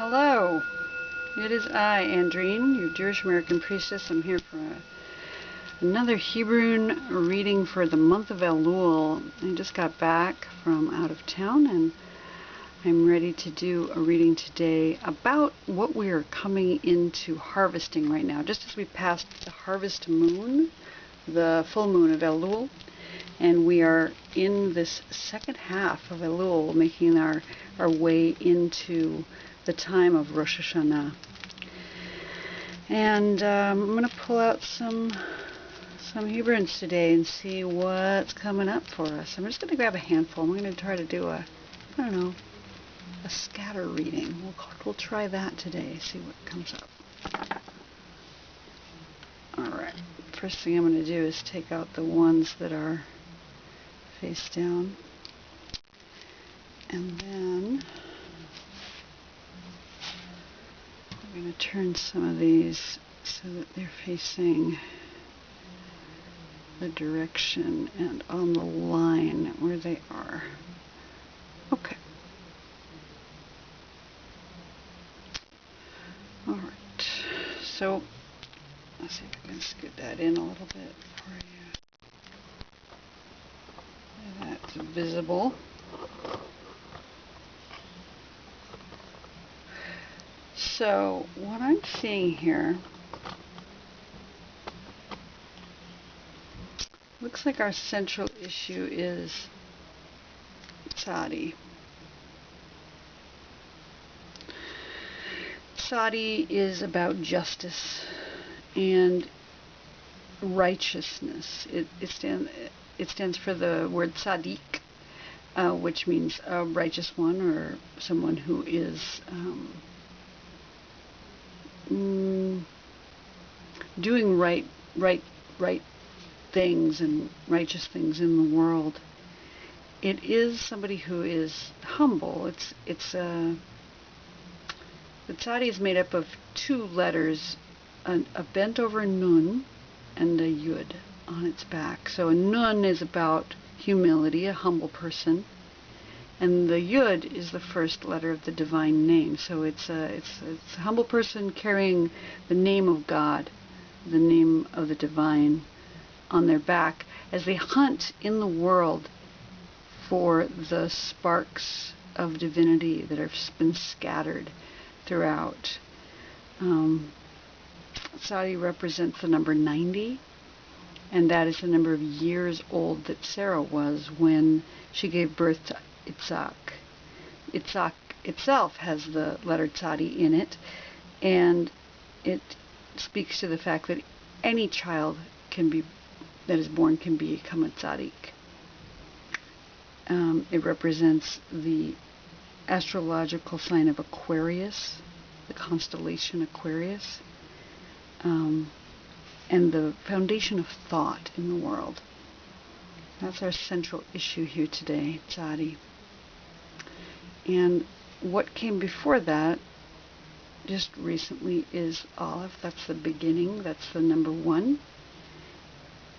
Hello, it is I, Andrine, your Jewish American Priestess. I'm here for another Hebrune reading for the month of Elul. I just got back from out of town and I'm ready to do a reading today about what we are coming into harvesting right now. Just as we passed the Harvest Moon, the full moon of Elul, and we are in this second half of Elul, making our way into the time of Rosh Hashanah. And I'm going to pull out some Hebrunes today and see what's coming up for us. I'm just going to grab a handful. I'm going to try to do a scatter reading. We'll try that today, see what comes up. Alright, first thing I'm going to do is take out the ones that are face down. And then I'm going to turn some of these so that they're facing the direction and on the line where they are. Okay. Alright, so let's see if I can scoot that in a little bit for you. That's visible. So what I'm seeing here looks like our central issue is Tzadi. Tzadi is about justice and righteousness. It stands for the word tzaddik, which means a righteous one or someone who is doing right things and righteous things in the world. It is somebody who is humble. The tzadi is made up of two letters, a bent over nun and a yud on its back. So a nun is about humility, a humble person, and the yud is the first letter of the divine name. So it's a humble person carrying the name of God, the name of the divine on their back as they hunt in the world for the sparks of divinity that have been scattered throughout. Tzadi represents the number 90, and that is the number of years old that Sarah was when she gave birth to Yitzhak. Yitzhak itself has the letter Tzadi in it, and it speaks to the fact that any child that is born can become a tzaddik. It represents the astrological sign of Aquarius, the constellation Aquarius, and the foundation of thought in the world. That's our central issue here today, Tzadi. And what came before that, just recently, is Aleph. That's the beginning. That's the number 1.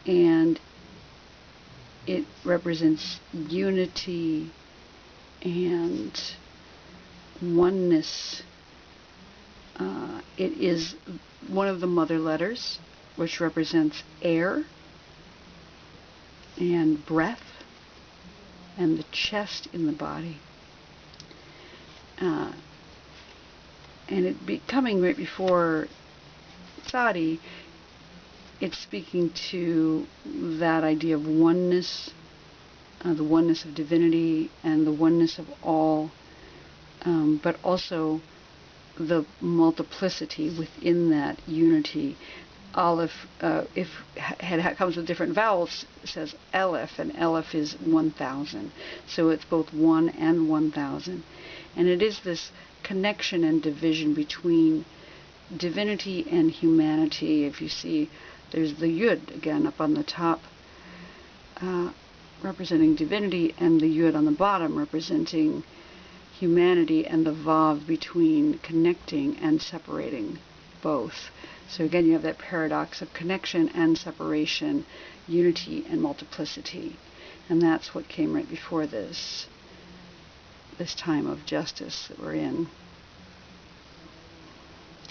And it represents unity and oneness. It is one of the mother letters, which represents air and breath and the chest in the body. And it coming right before Tzadi, it's speaking to that idea of oneness, the oneness of divinity and the oneness of all, but also the multiplicity within that unity. Aleph, if it comes with different vowels, says Aleph, and Aleph is 1,000. So it's both 1 and 1,000. And it is this connection and division between divinity and humanity. If you see, there's the yud again up on the top, representing divinity, and the yud on the bottom representing humanity, and the vav between connecting and separating both. So again, you have that paradox of connection and separation, unity and multiplicity. And that's what came right before this time of justice that we're in.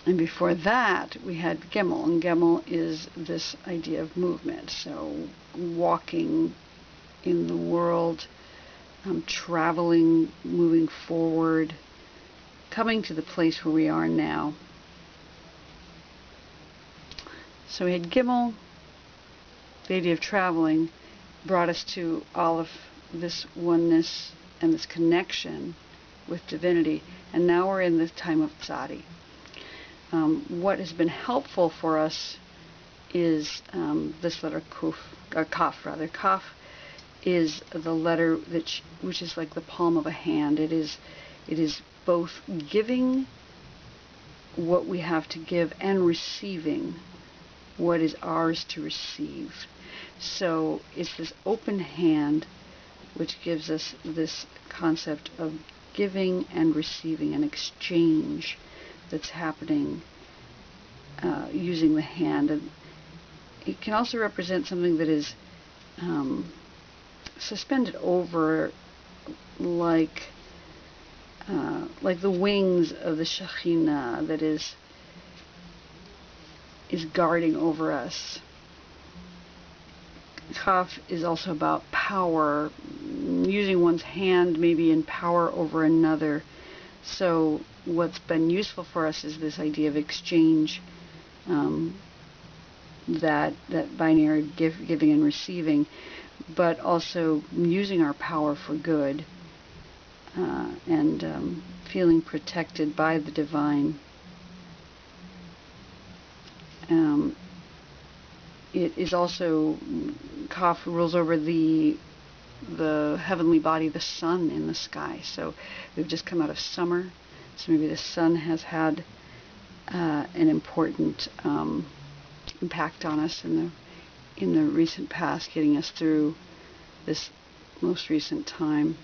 And before that, we had Gimel, and Gimel is this idea of movement. So walking in the world, traveling, moving forward, coming to the place where we are now. So we had Gimel, the idea of traveling, brought us to Aleph, this oneness and this connection with divinity. And now we're in the time of Tzadi. What has been helpful for us is this letter Kaf rather. Kaf is the letter which is like the palm of a hand. It is both giving what we have to give and receiving what is ours to receive. So it's this open hand which gives us this concept of giving and receiving, an exchange that's happening using the hand. And it can also represent something that is suspended over, like the wings of the Shekhinah that is guarding over us. Chaf is also about power, using one's hand maybe in power over another. So what's been useful for us is this idea of exchange, that binary giving and receiving, but also using our power for good, and feeling protected by the divine. It is also, Kaf rules over the heavenly body, the sun in the sky. So we've just come out of summer, so maybe the sun has had an important impact on us in the recent past, getting us through this most recent time.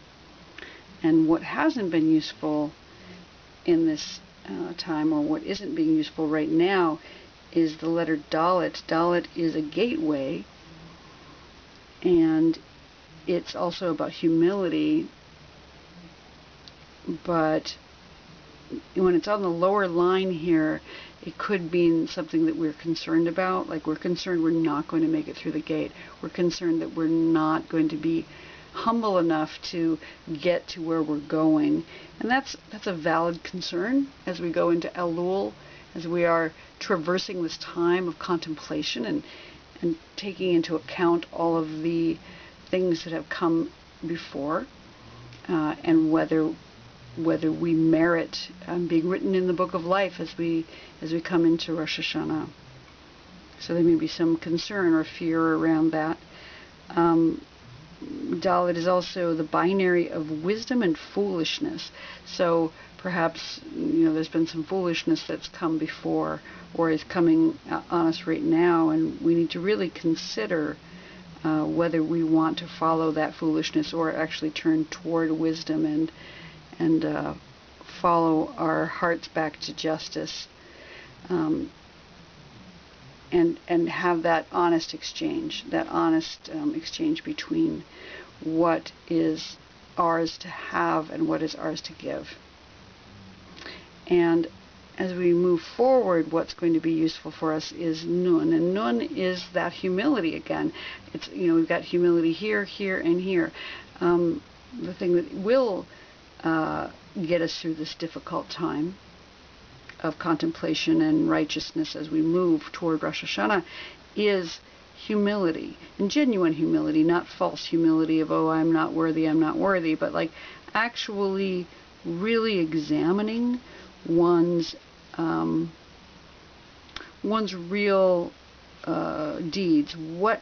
And what hasn't been useful in this time, or what isn't being useful right now, is the letter Dalet. Dalet is a gateway, and it's also about humility, but when it's on the lower line here, it could mean something that we're concerned about, like we're concerned we're not going to make it through the gate. We're concerned that we're not going to be humble enough to get to where we're going. And that's a valid concern as we go into Elul, as we are traversing this time of contemplation and taking into account all of the things that have come before, and whether we merit being written in the book of life as we come into Rosh Hashanah. So there may be some concern or fear around that. Dalet is also the binary of wisdom and foolishness. So perhaps there's been some foolishness that's come before or is coming on us right now, and we need to really consider whether we want to follow that foolishness or actually turn toward wisdom and follow our hearts back to justice, and have that honest exchange, between what is ours to have and what is ours to give. And as we move forward, what's going to be useful for us is Nun, and Nun is that humility again. It's we've got humility here, here, and here. The thing that will get us through this difficult time of contemplation and righteousness as we move toward Rosh Hashanah is humility, and genuine humility, not false humility of, oh, I'm not worthy, but like actually really examining one's real deeds, what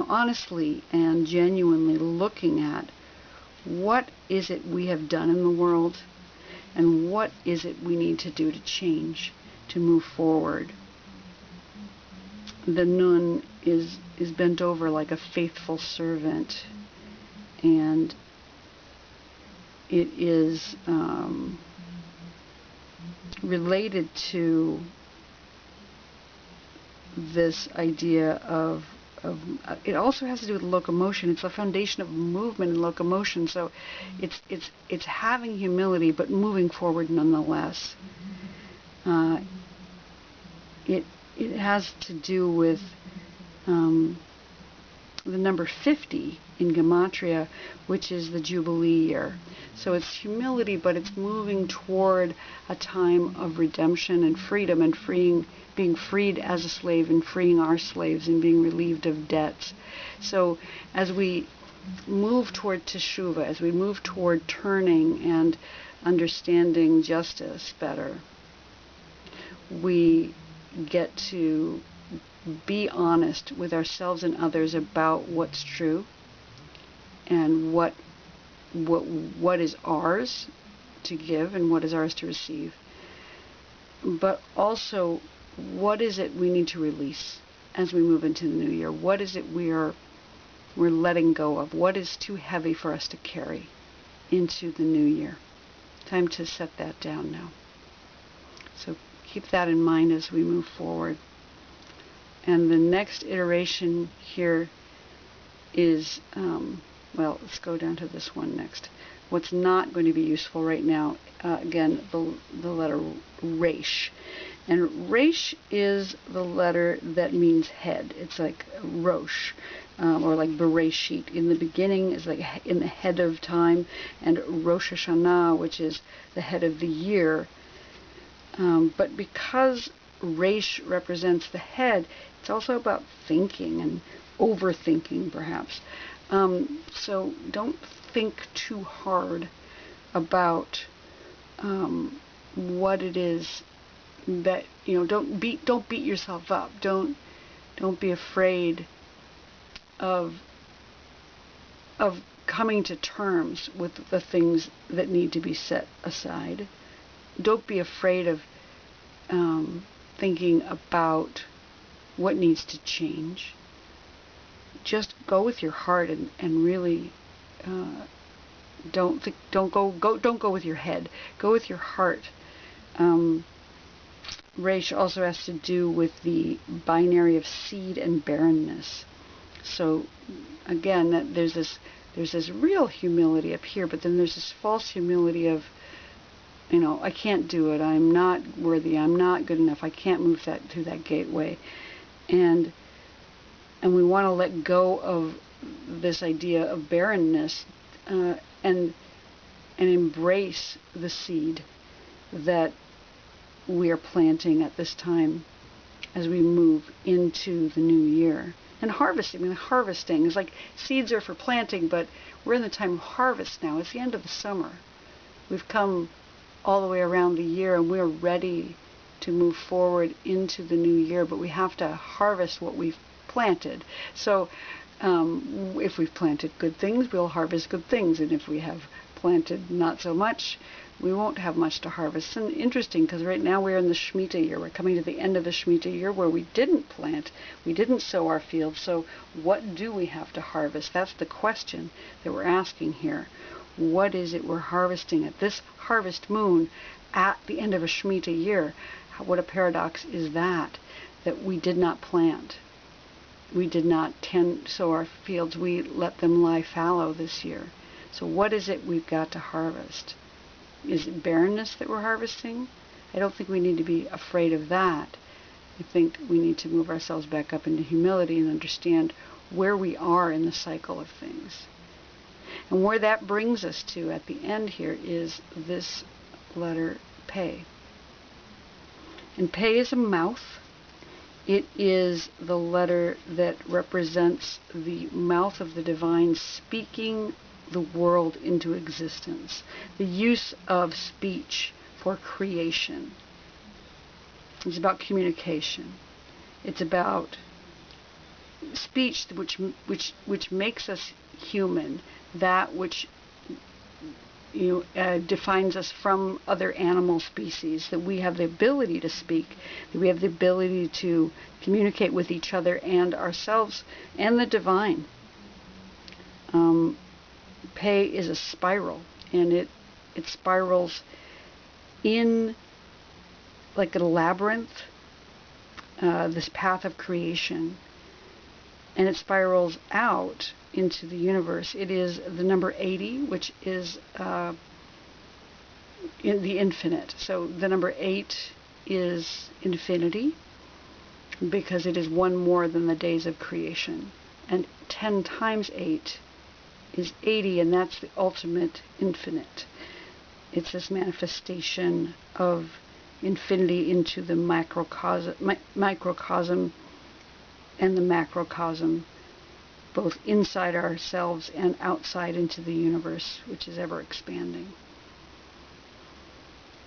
honestly and genuinely looking at what is it we have done in the world, and what is it we need to do to change, to move forward. The Nun is bent over like a faithful servant, and it is related to this idea of it also has to do with locomotion. It's the foundation of movement and locomotion. So it's having humility but moving forward nonetheless. It has to do with the number 50 in Gematria, which is the Jubilee year. So it's humility, but it's moving toward a time of redemption and freedom, and being freed as a slave, and freeing our slaves, and being relieved of debts. So as we move toward Teshuvah, as we move toward turning and understanding justice better, we get to be honest with ourselves and others about what's true, and what is ours to give and what is ours to receive. But also, what is it we need to release as we move into the new year? What is it we're letting go of? What is too heavy for us to carry into the new year? Time to set that down now. So keep that in mind as we move forward. And the next iteration here is, well, let's go down to this one next. What's not going to be useful right now, again, the letter Resh. And Resh is the letter that means head. It's like Rosh, or like Bereshit. In the beginning is like in the head of time, and Rosh Hashanah, which is the head of the year. But because Resh represents the head, it's also about thinking and overthinking, perhaps. So don't think too hard about what it is that, don't beat yourself up. Don't be afraid of coming to terms with the things that need to be set aside. Don't be afraid of thinking about what needs to change. Just go with your heart and really don't go with your head. Go with your heart. Resh also has to do with the binary of seed and barrenness. So again, there's this real humility up here, but then there's this false humility of, I can't do it. I'm not worthy. I'm not good enough. I can't move through that gateway. And we want to let go of this idea of barrenness and embrace the seed that we are planting at this time as we move into the new year. And harvesting is like seeds are for planting, but we're in the time of harvest now. It's the end of the summer. We've come all the way around the year, and we're ready to move forward into the new year, but we have to harvest what we've planted. So if we've planted good things, we'll harvest good things, and if we have planted not so much, we won't have much to harvest. And interesting, because right now we're in the Shemitah year. We're coming to the end of the Shemitah year where we didn't plant, we didn't sow our fields. So what do we have to harvest? That's the question that we're asking here. What is it we're harvesting at this harvest moon at the end of a Shemitah year? What a paradox is that we did not plant. We did not sow our fields. We let them lie fallow this year. So what is it we've got to harvest? Is it barrenness that we're harvesting? I don't think we need to be afraid of that. I think we need to move ourselves back up into humility and understand where we are in the cycle of things. And where that brings us to at the end here is this letter Pei. And Pei is a mouth. It is the letter that represents the mouth of the divine speaking the world into existence. The use of speech for creation. It's about communication. It's about speech which makes us human, that which defines us from other animal species, that we have the ability to speak, that we have the ability to communicate with each other and ourselves and the divine. Pei is a spiral, and it spirals in like a labyrinth, this path of creation, and it spirals out into the universe. It is the number 80, which is in the infinite. So the number 8 is infinity, because it is one more than the days of creation. And 10 times 8 is 80, and that's the ultimate infinite. It's this manifestation of infinity into the microcosm and the macrocosm, both inside ourselves and outside into the universe, which is ever expanding.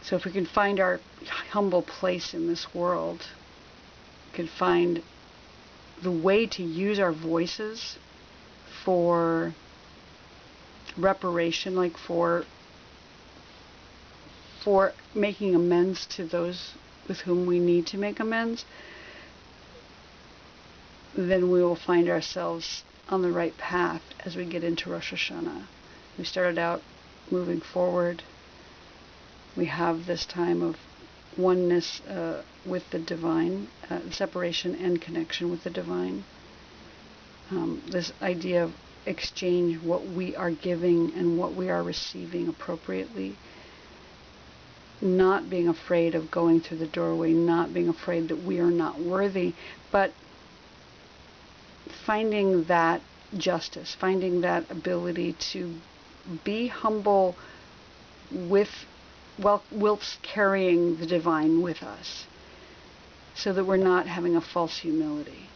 So if we can find our humble place in this world, we can find the way to use our voices for reparation, like for making amends to those with whom we need to make amends, then we will find ourselves on the right path as we get into Rosh Hashanah. We started out moving forward. We have this time of oneness with the divine, separation and connection with the divine. This idea of exchange, what we are giving and what we are receiving appropriately. Not being afraid of going through the doorway, not being afraid that we are not worthy, but finding that justice, finding that ability to be humble whilst carrying the divine with us, so that we're not having a false humility.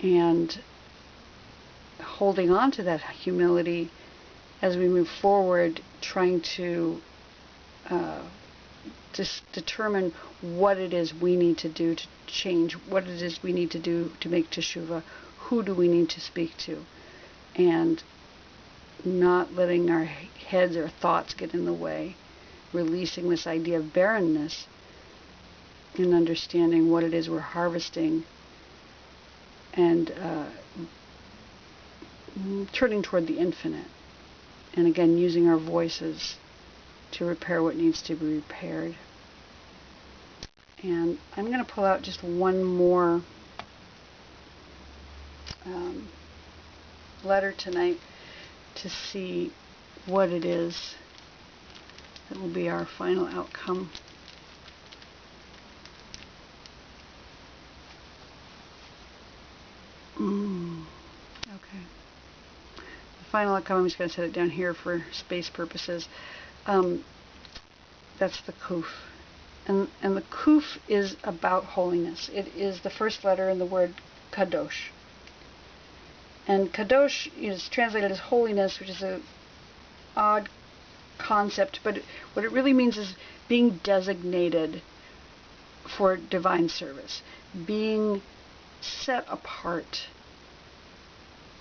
And holding on to that humility as we move forward, trying to determine what it is we need to do to change, what it is we need to do to make teshuvah, who do we need to speak to, and not letting our heads or thoughts get in the way, releasing this idea of barrenness and understanding what it is we're harvesting, and turning toward the infinite, and again using our voices to repair what needs to be repaired. And I'm going to pull out just one more letter tonight to see what it is that will be our final outcome. Okay. The final outcome, I'm just going to set it down here for space purposes. That's the kuf. And the kuf is about holiness. It is the first letter in the word kadosh. And kadosh is translated as holiness, which is an odd concept, but what it really means is being designated for divine service, being set apart,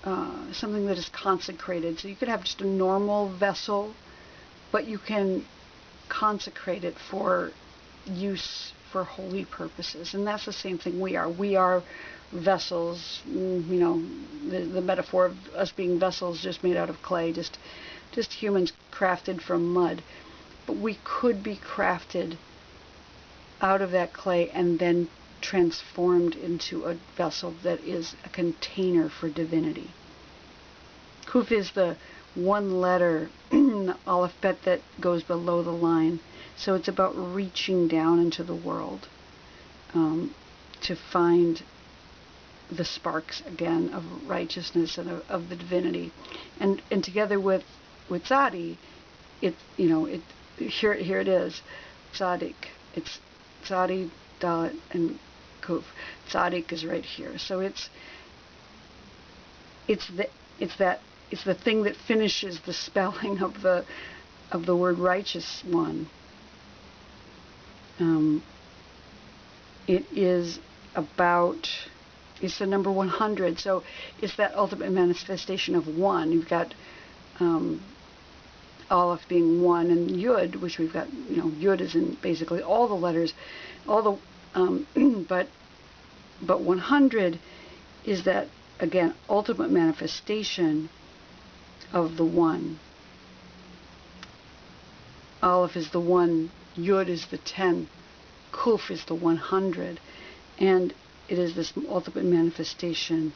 something that is consecrated. So you could have just a normal vessel, but you can consecrate it for use for holy purposes. And that's the same thing we are. We are vessels, the metaphor of us being vessels just made out of clay, just humans crafted from mud. But we could be crafted out of that clay and then transformed into a vessel that is a container for divinity. Kuf is the one letter in the alphabet that goes below the line. So it's about reaching down into the world to find the sparks again of righteousness and of the divinity, and together with Tzadi, here it is, Tzadik. It's Tzadi, Dalet, and Kuf. Tzadik is right here. So it's the thing that finishes the spelling of the word righteous one. It is about, it's the number 100, so it's that ultimate manifestation of one. You've got Aleph being one, and Yud, which we've got, Yud is in basically all the letters, all the, but 100 is that, again, ultimate manifestation of the one. Aleph is the 1, Yud is the 10, Kuf is the 100, and it is this ultimate manifestation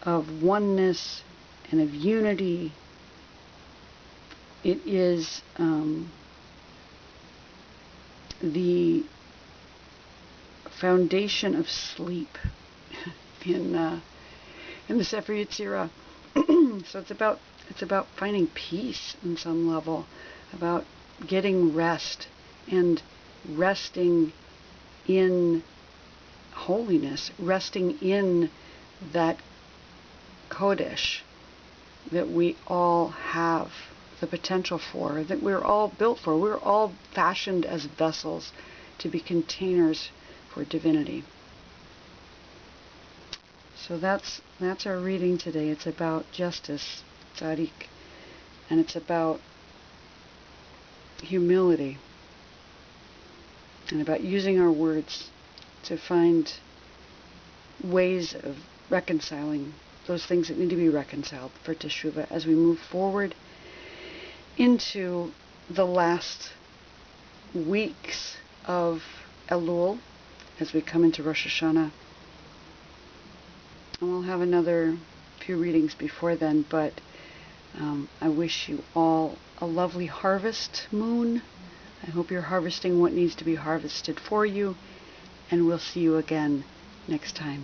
of oneness and of unity. It is the foundation of sleep in the Sefer Yetzirah. So it's about finding peace on some level, about getting rest and resting in holiness, resting in that Kodesh that we all have the potential for, that we're all built for. We're all fashioned as vessels to be containers for divinity. So that's our reading today. It's about justice, tzaddik, and it's about humility, and about using our words to find ways of reconciling those things that need to be reconciled for teshuvah as we move forward into the last weeks of Elul, as we come into Rosh Hashanah. And we'll have another few readings before then, but I wish you all a lovely harvest moon. I hope you're harvesting what needs to be harvested for you, and we'll see you again next time.